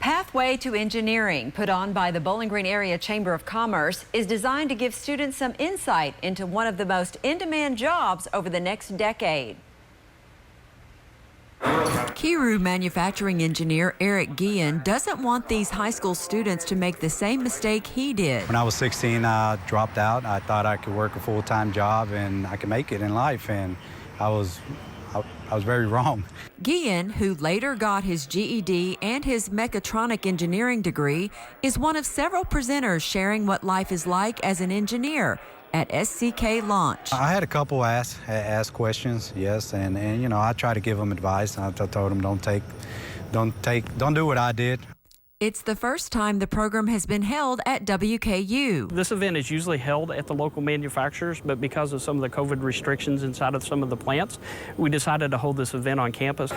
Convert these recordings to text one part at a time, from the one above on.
Pathway to Engineering, put on by the Bowling Green Area Chamber of Commerce, is designed to give students some insight into one of the most in-demand jobs over the next decade. Kiriu manufacturing engineer Erick Guillen doesn't want these high school students to make the same mistake he did. When I was 16, I dropped out. I thought I could work a full-time job and I could make it in life, and I was very wrong. Guillen, who later got his GED and his mechatronic engineering degree, is one of several presenters sharing what life is like as an engineer at SCK Launch. I had a couple ask questions, yes, and you know, I try to give them advice. I told them don't do what I did. It's the first time the program has been held at WKU. This event is usually held at the local manufacturers, but because of some of the COVID restrictions inside of some of the plants, we decided to hold this event on campus.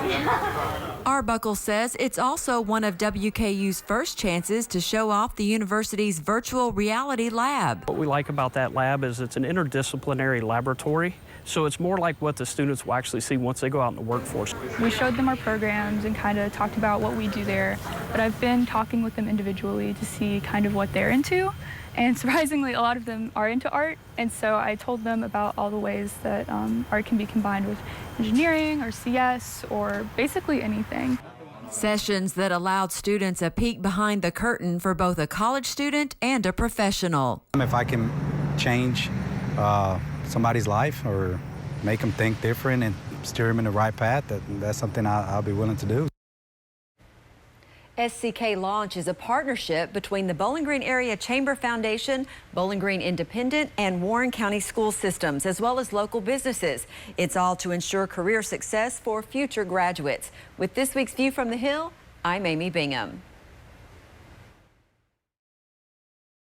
Arbuckle says it's also one of WKU's first chances to show off the university's virtual reality lab. What we like about that lab is it's an interdisciplinary laboratory, so it's more like what the students will actually see once they go out in the workforce. We showed them our programs and kind of talked about what we do there, but I've been talking with them individually to see kind of what they're into, and surprisingly a lot of them are into art, and so I told them about all the ways that art can be combined with engineering or CS or basically anything. Sessions that allowed students a peek behind the curtain for both a college student and a professional. If I can change somebody's life or make them think different and steer them in the right path, that's something I'll be willing to do. SCK Launch is a partnership between the Bowling Green Area Chamber Foundation, Bowling Green Independent, and Warren County School Systems, as well as local businesses. It's all to ensure career success for future graduates. With this week's View from the Hill, I'm Amy Bingham.